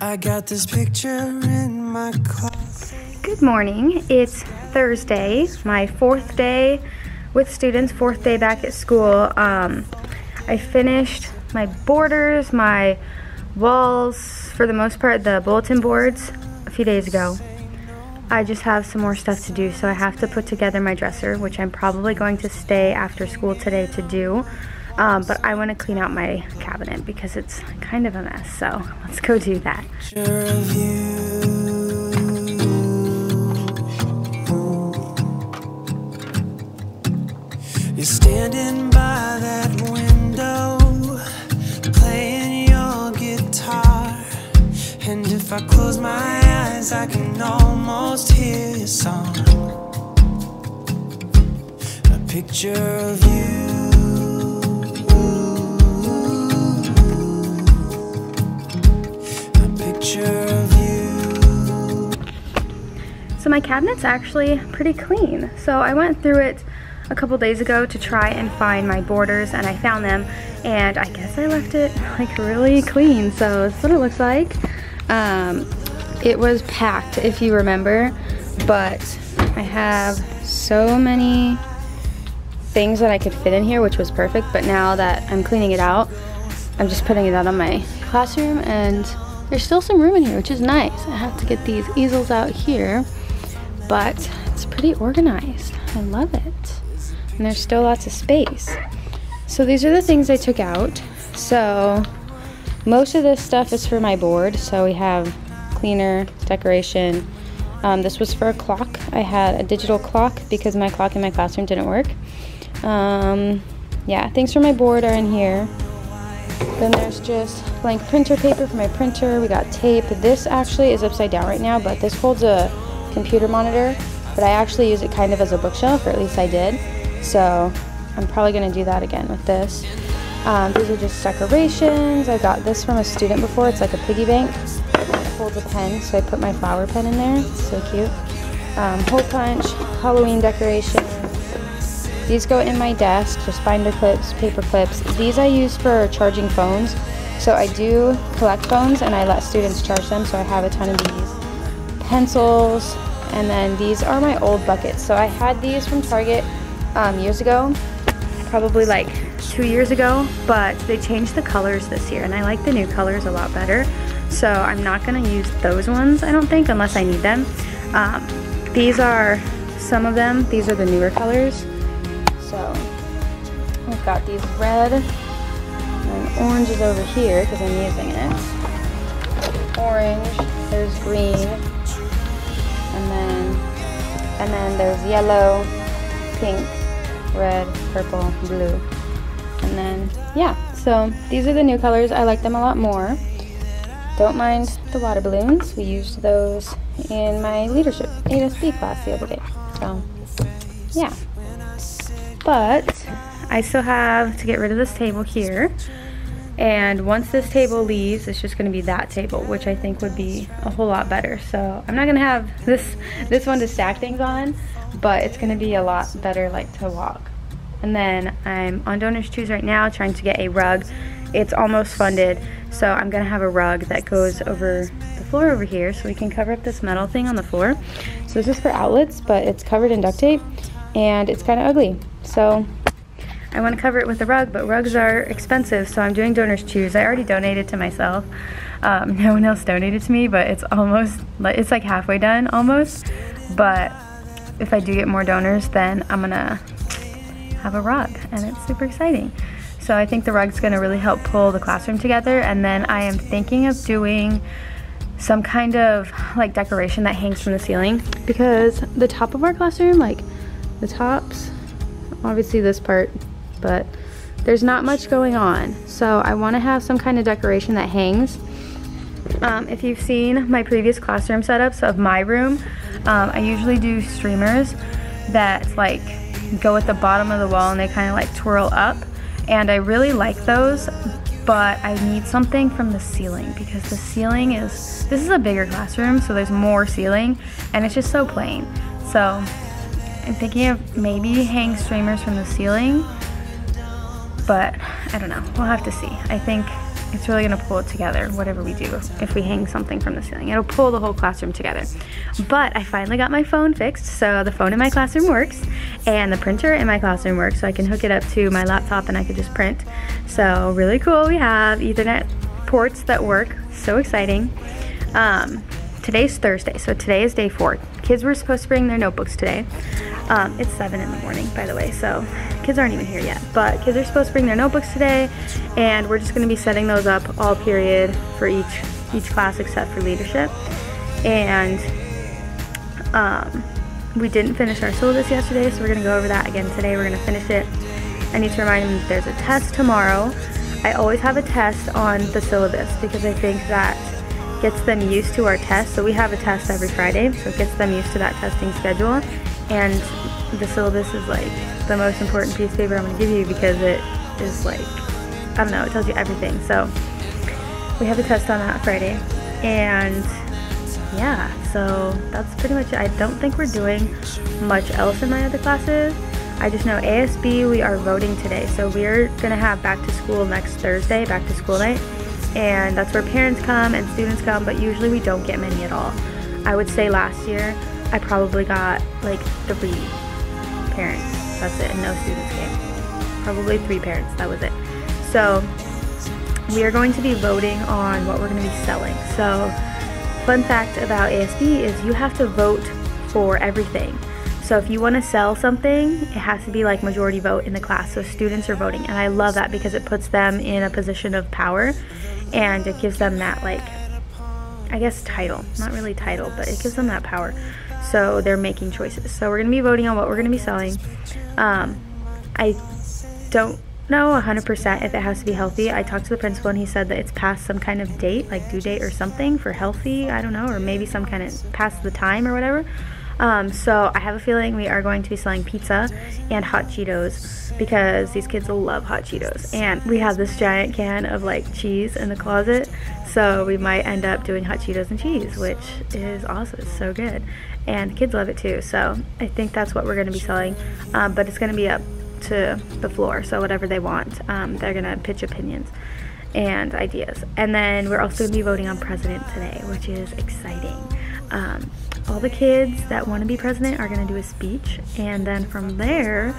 I got this picture in my closet. Good morning. It's Thursday, my fourth day with students, fourth day back at school. I finished my borders, my walls, for the most part, the bulletin boards a few days ago. I just have some more stuff to do, so I have to put together my dresser, which I'm probably going to stay after school today to do. But I want to clean out my cabinet because it's kind of a mess, so let's go do that. You're standing by that window, playing your guitar, and if I close my eyes, I can almost hear your song. A picture of you. So my cabinet's actually pretty clean. So I went through it a couple days ago to try and find my borders, and I found them, and I guess I left it like really clean. So that's what it looks like. It was packed, if you remember, but I have so many things that I could fit in here, which was perfect. But now that I'm cleaning it out, I'm just putting it out on my classroom, and there's still some room in here, which is nice. I have to get these easels out here, but it's pretty organized. I love it. And there's still lots of space. So these are the things I took out. So most of this stuff is for my board. So we have cleaner, decoration. This was for a clock. I had a digital clock because my clock in my classroom didn't work. Yeah, things for my board are in here. Then there's just blank printer paper for my printer. We got tape. This actually is upside down right now, but this holds a computer monitor. But I actually use it kind of as a bookshelf, or at least I did. So I'm probably going to do that again with this. These are just decorations. I got this from a student before. It's like a piggy bank. It holds a pen, so I put my flower pen in there. It's so cute. Hole punch, Halloween decorations. These go in my desk, just binder clips, paper clips. These I use for charging phones. So I do collect phones and I let students charge them, so I have a ton of these. Pencils, and then these are my old buckets. So I had these from Target years ago, probably like 2 years ago, but they changed the colors this year and I like the new colors a lot better. So I'm not gonna use those ones, I don't think, unless I need them. These are some of them. These are the newer colors. So we've got these red, and orange is over here because I'm using it. Orange, there's green, and then there's yellow, pink, red, purple, blue. And then, yeah, so these are the new colors. I like them a lot more. Don't mind the water balloons. We used those in my leadership ASB class the other day. So, yeah. But I still have to get rid of this table here, and once this table leaves, it's just going to be that table, which I think would be a whole lot better. So I'm not going to have this one to stack things on, but it's going to be a lot better like to walk. And then I'm on Donors Choose right now trying to get a rug. It's almost funded, so I'm going to have a rug that goes over the floor over here so we can cover up this metal thing on the floor. So this is for outlets, but it's covered in duct tape and it's kind of ugly. So I want to cover it with a rug, but rugs are expensive, so I'm doing Donors Choose. I already donated to myself. No one else donated to me, but it's like halfway done almost. But if I do get more donors, then I'm gonna have a rug, and it's super exciting. So I think the rug's gonna really help pull the classroom together, and then I am thinking of doing some kind of like decoration that hangs from the ceiling, because the top of our classroom, like the tops, obviously this part, but there's not much going on. So I want to have some kind of decoration that hangs. If you've seen my previous classroom setups of my room, I usually do streamers that like go at the bottom of the wall and they kind of like twirl up, and I really like those, but I need something from the ceiling because the ceiling this is a bigger classroom, so there's more ceiling and it's just so plain. So I'm thinking of maybe hang streamers from the ceiling, but I don't know, we'll have to see. I think it's really gonna pull it together, whatever we do. If we hang something from the ceiling, it'll pull the whole classroom together. But I finally got my phone fixed, so the phone in my classroom works, and the printer in my classroom works, so I can hook it up to my laptop and I could just print. So really cool, we have Ethernet ports that work, so exciting. Today's Thursday, so today is day 4. Kids were supposed to bring their notebooks today. It's 7 in the morning, by the way, so kids aren't even here yet. But kids are supposed to bring their notebooks today, and we're just going to be setting those up all period for each class except for leadership. And we didn't finish our syllabus yesterday, so we're going to go over that again today. We're going to finish it. I need to remind them that there's a test tomorrow. I always have a test on the syllabus because I think that gets them used to our test. So we have a test every Friday, so it gets them used to that testing schedule. And the syllabus is like the most important piece of paper I'm going to give you because it is like, I don't know, it tells you everything. So we have a test on that Friday. And yeah, so that's pretty much it. I don't think we're doing much else in my other classes. I just know ASB, we are voting today. So we're going to have back to school next Thursday, back to school night. And that's where parents come and students come, but usually we don't get many at all. I would say last year I probably got like 3 parents, that's it, and no students came. Probably 3 parents, that was it. So we are going to be voting on what we're going to be selling. So fun fact about ASB is you have to vote for everything. So if you want to sell something, it has to be like majority vote in the class, so students are voting. And I love that because it puts them in a position of power. And it gives them that, like, I guess title, not really title, but it gives them that power. So they're making choices. So we're going to be voting on what we're going to be selling. I don't know 100% if it has to be healthy. I talked to the principal and he said that it's past some kind of date, like due date or something for healthy, I don't know, or maybe some kind of past the time or whatever. So I have a feeling we are going to be selling pizza and hot Cheetos because these kids will love hot Cheetos. And we have this giant can of like cheese in the closet, so we might end up doing hot Cheetos and cheese, which is awesome. It's so good. And the kids love it too, so I think that's what we're going to be selling. But it's going to be up to the floor, so whatever they want, they're going to pitch opinions and ideas. And then we're also going to be voting on president today, which is exciting. All the kids that want to be president are going to do a speech, and then from there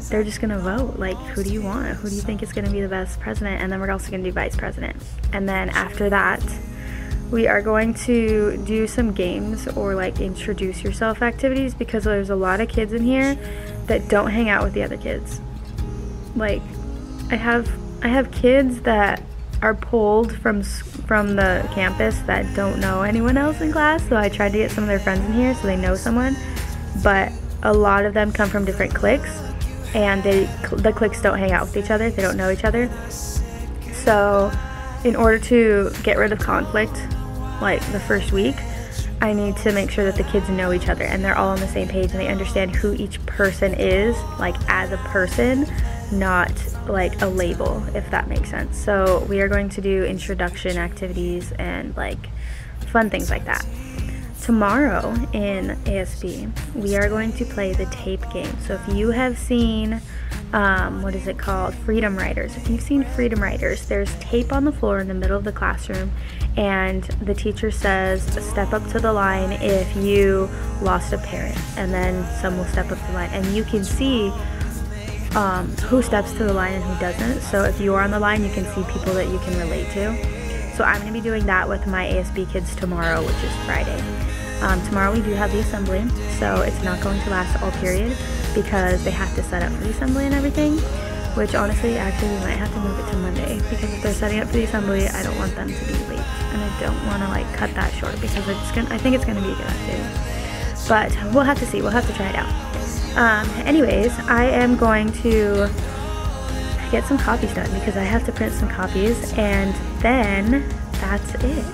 they're just going to vote, like, who do you want, who do you think is going to be the best president, and then we're also going to do vice president. And then after that we are going to do some games or like introduce yourself activities because there's a lot of kids in here that don't hang out with the other kids. Like I have kids that are pulled from the campus that don't know anyone else in class, so I tried to get some of their friends in here so they know someone, but a lot of them come from different cliques, and the cliques don't hang out with each other, they don't know each other. So in order to get rid of conflict, like the first week, I need to make sure that the kids know each other and they're all on the same page and they understand who each person is, like as a person, not like a label, if that makes sense. So we are going to do introduction activities and like fun things like that. Tomorrow in ASB, we are going to play the tape game. So if you have seen, what is it called? Freedom Riders. If you've seen Freedom Riders, there's tape on the floor in the middle of the classroom, and the teacher says, step up to the line if you lost a parent, and then some will step up to the line, and you can see who steps to the line and who doesn't. So if you are on the line, you can see people that you can relate to. So I'm going to be doing that with my ASB kids tomorrow, which is Friday. Tomorrow we do have the assembly, so it's not going to last all period because they have to set up for the assembly and everything, which honestly, actually, we might have to move it to Monday because if they're setting up for the assembly, I don't want them to be late, and I don't want to like cut that short because I think it's going to be a good activity. But we'll have to see. We'll have to try it out. Anyways, I am going to get some copies done because I have to print some copies, and then that's it.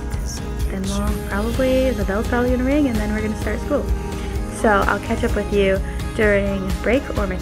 Then the bell's probably gonna ring, and then we're gonna start school. So I'll catch up with you during break or my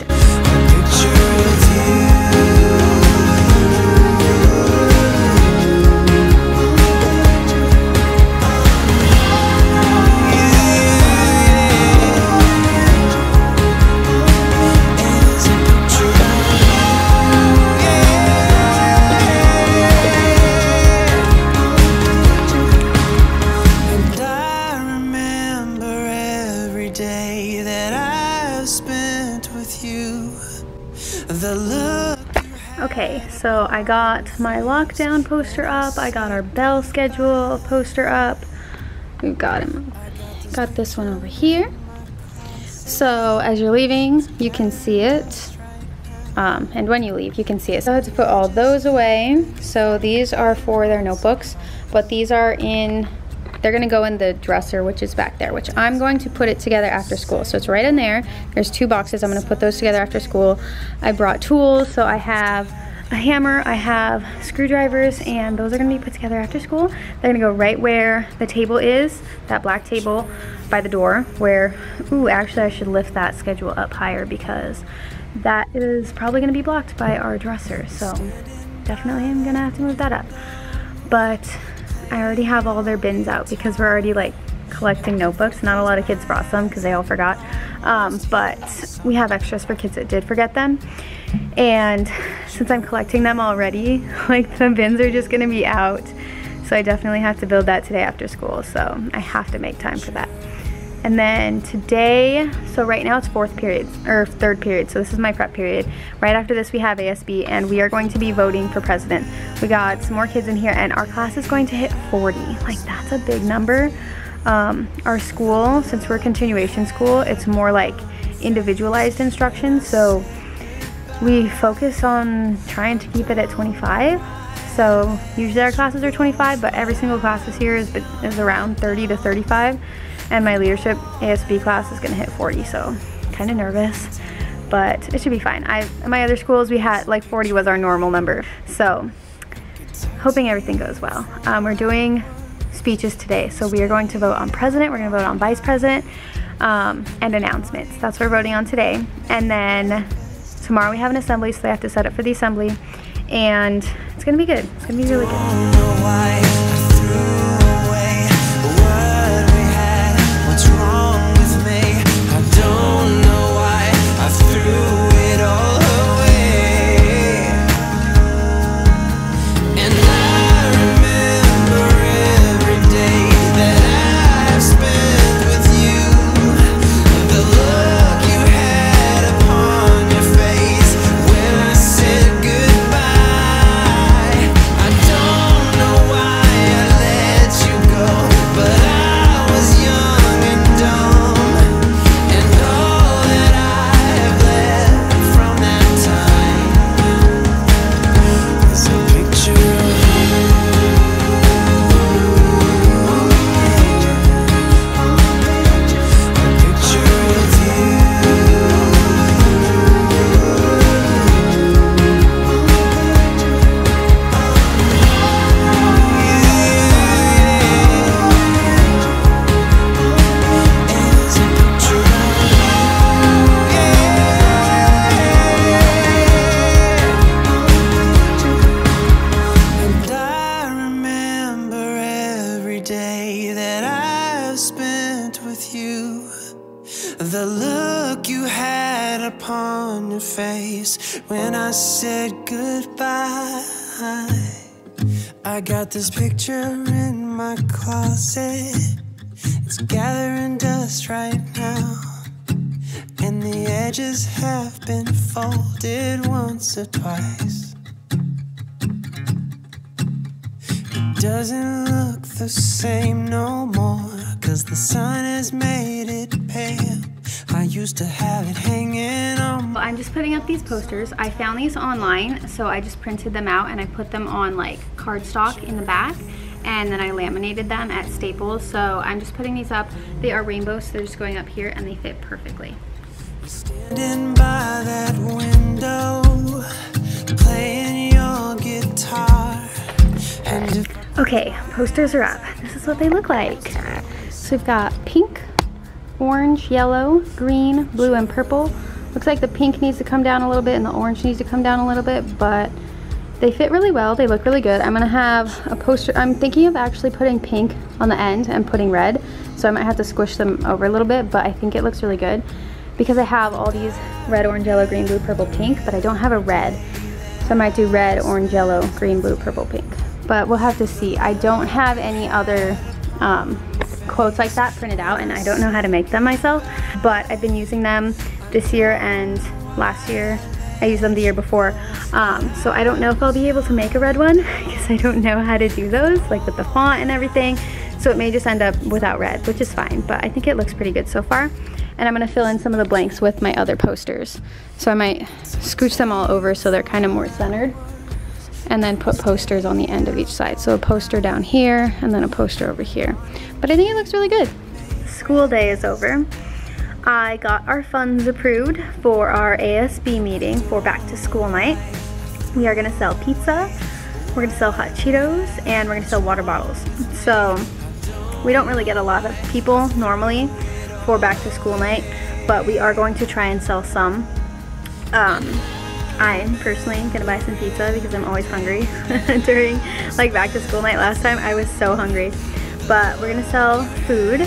today. So I got my lockdown poster up, I got our bell schedule poster up. We've got this one over here. So as you're leaving, you can see it. And when you leave, you can see it. So I had to put all those away. So these are for their notebooks, but these are they're gonna go in the dresser, which is back there, which I'm going to put it together after school. So it's right in there. There's 2 boxes. I'm gonna put those together after school. I brought tools, so I have a hammer, I have screwdrivers, and those are gonna be put together after school. They're gonna go right where the table is, that black table by the door, where, ooh, actually I should lift that schedule up higher because that is probably gonna be blocked by our dresser. So definitely I'm gonna have to move that up. But I already have all their bins out because we're already like collecting notebooks. Not a lot of kids brought some because they all forgot. But we have extras for kids that did forget them. And since I'm collecting them already, like the bins are just gonna be out. So I definitely have to build that today after school. So I have to make time for that. And then today, so right now it's 4th period, or 3rd period, so this is my prep period. Right after this we have ASB, and we are going to be voting for president. We got some more kids in here, and our class is going to hit 40. Like, that's a big number. Our school, since we're continuation school, it's more like individualized instruction, so we focus on trying to keep it at 25. So usually our classes are 25, but every single class this year is around 30 to 35. And my leadership ASB class is gonna hit 40, so kind of nervous, but it should be fine. At my other schools, we had like 40 was our normal number. So hoping everything goes well. We're doing speeches today. So we are going to vote on president, we're gonna vote on vice president, and announcements. That's what we're voting on today. And then tomorrow we have an assembly, so they have to set up for the assembly. And it's gonna be good. It's gonna be really good. The look you had upon your face when I said goodbye. I got this picture in my closet. It's gathering dust right now, and the edges have been folded once or twice. It doesn't look the same no more, 'cause the sun has made it pale. I used to have it hanging on. I'm just putting up these posters. I found these online, so I just printed them out and I put them on like cardstock in the back, and then I laminated them at Staples. So I'm just putting these up. They are rainbow, so they're just going up here and they fit perfectly. Standing by that window, playing your guitar. And okay, posters are up. This is what they look like. So we've got pink, orange, yellow, green, blue, and purple. Looks like the pink needs to come down a little bit and the orange needs to come down a little bit, but they fit really well. They look really good. I'm gonna have a poster. I'm thinking of actually putting pink on the end and putting red, so I might have to squish them over a little bit, but I think it looks really good because I have all these red, orange, yellow, green, blue, purple, pink, but I don't have a red. So I might do red, orange, yellow, green, blue, purple, pink. But we'll have to see. I don't have any other quotes like that printed out, and I don't know how to make them myself, but I've been using them this year and last year. I used them the year before. So I don't know if I'll be able to make a red one because I don't know how to do those, like with the font and everything. So it may just end up without red, which is fine, but I think it looks pretty good so far. And I'm gonna fill in some of the blanks with my other posters. So I might scooch them all over so they're kind of more centered, and then put posters on the end of each side. So a poster down here and then a poster over here. But I think it looks really good. School day is over. I got our funds approved for our ASB meeting for back to school night. We are gonna sell pizza, we're gonna sell hot Cheetos, and we're gonna sell water bottles. So we don't really get a lot of people normally for back to school night, but we are going to try and sell some. I'm personally gonna buy some pizza because I'm always hungry during like back to school night. Last time I was so hungry. But we're gonna sell food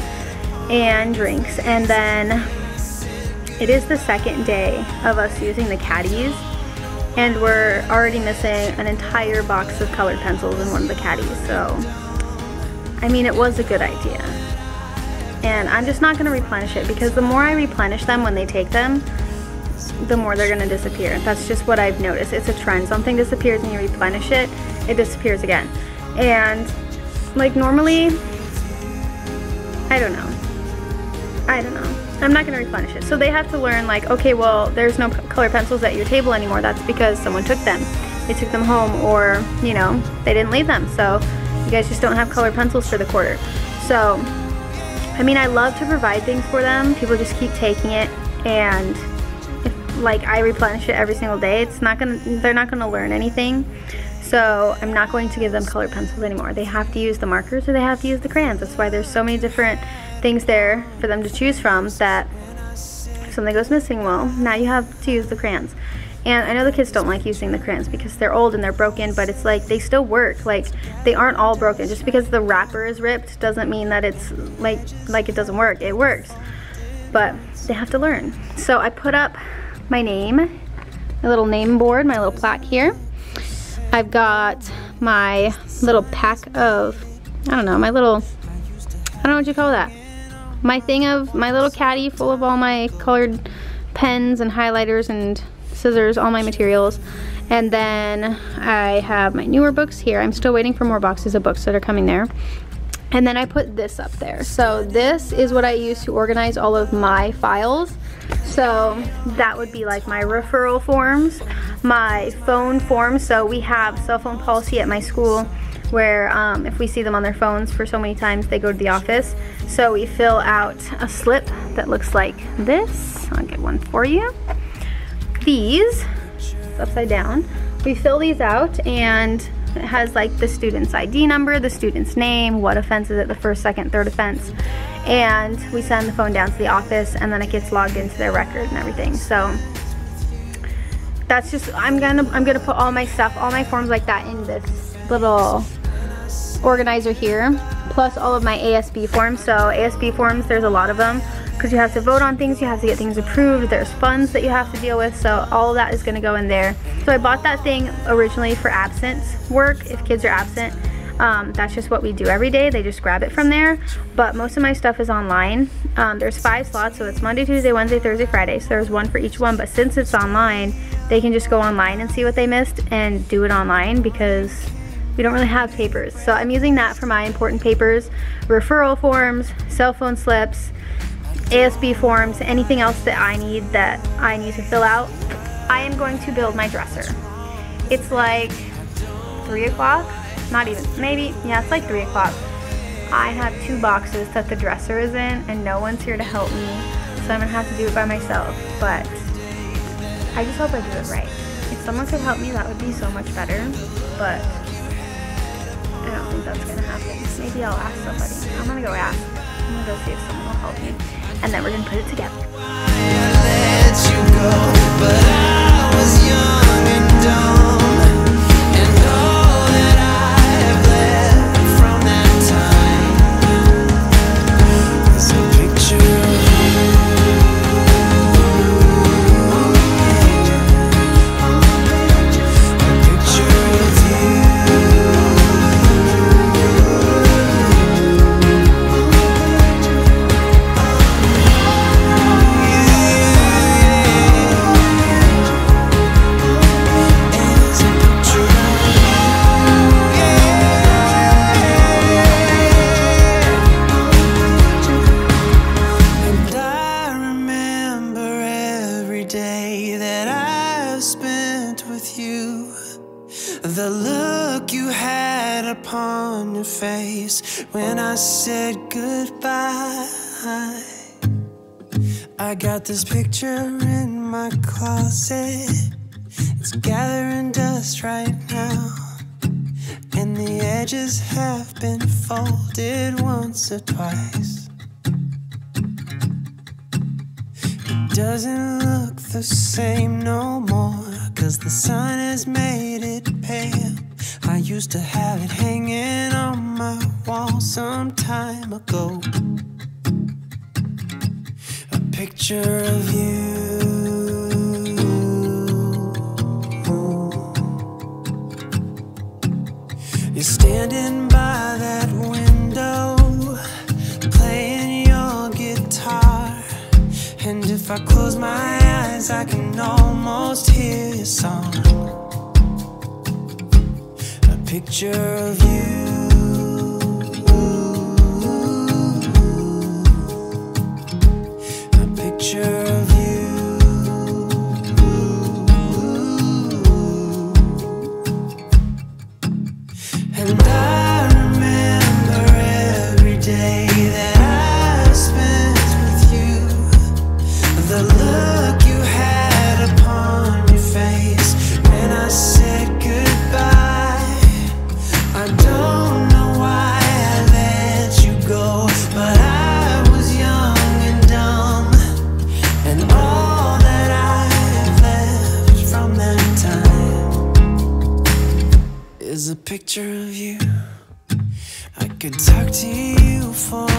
and drinks, and then it is the second day of us using the caddies, and we're already missing an entire box of colored pencils in one of the caddies. So I mean, it was a good idea, and I'm just not gonna replenish it because the more I replenish them when they take them, the more they're gonna disappear. That's just what I've noticed. It's a trend. Something disappears and you replenish it, it disappears again. And like normally, I don't know. I'm not gonna replenish it. So they have to learn like, okay, well, there's no color pencils at your table anymore. That's because someone took them. They took them home, or, you know, they didn't leave them. So you guys just don't have colored pencils for the quarter. So, I mean, I love to provide things for them. People just keep taking it, and if like I replenish it every single day, they're not gonna learn anything. So I'm not going to give them colored pencils anymore. They have to use the markers or they have to use the crayons. That's why there's so many different things there for them to choose from, that if something goes missing, well, now you have to use the crayons. And I know the kids don't like using the crayons because they're old and they're broken, but it's like they still work. Like, they aren't all broken. Just because the wrapper is ripped doesn't mean that it's like it doesn't work. It works, but they have to learn. So I put up my name, my little name board, my little plaque here. I've got my little pack of, I don't know, I don't know what you call that. My little caddy full of all my colored pens and highlighters and scissors, all my materials. And then I have my newer books here. I'm still waiting for more boxes of books that are coming there. And then I put this up there. So this is what I use to organize all of my files. So that would be like my referral forms, my phone forms. So we have cell phone policy at my school where if we see them on their phones for so many times, they go to the office. So we fill out a slip that looks like this. I'll get one for you. These, it's upside down. We fill these out, and it has like the student's ID number, the student's name, what offense is it, the first, second, third offense. And we send the phone down to the office, and then it gets logged into their record and everything. So that's just, I'm gonna put all my stuff, all my forms like that in this little organizer here, plus all of my ASB forms. So ASB forms, there's a lot of them because you have to vote on things, you have to get things approved, there's funds that you have to deal with, so all of that is gonna go in there. So I bought that thing originally for absence work, if kids are absent. That's just what we do every day. They just grab it from there. But most of my stuff is online. There's 5 slots, so it's Monday, Tuesday, Wednesday, Thursday, Friday. So there's one for each one. But since it's online, they can just go online and see what they missed and do it online because we don't really have papers. So I'm using that for my important papers, referral forms, cell phone slips, ASB forms, anything else that I need to fill out. I am going to build my dresser. It's like 3 o'clock. Not even, maybe, yeah, it's like 3 o'clock. I have 2 boxes that the dresser is in, and no one's here to help me, so I'm gonna have to do it by myself. But I just hope I do it right. If someone could help me, that would be so much better, but I don't think that's gonna happen. Maybe I'll ask somebody. I'm gonna go ask. I'm gonna go see if someone will help me, and then we're gonna put it together. face when I said goodbye. I got this picture in my closet. It's gathering dust right now, and the edges have been folded once or twice. It doesn't look the same no more, 'cause the sun has made it pale. I used to have it hanging on my wall some time ago. A picture of you. You're standing by that window, playing your guitar. And if I close my eyes, I can almost hear your song. A picture of you. A picture of you. And I remember every day that I spent with you, the look you had upon your face when I said goodbye. I don't know why I let you go, but I was young and dumb, and all that I have left from that time is a picture of you. I could talk to you for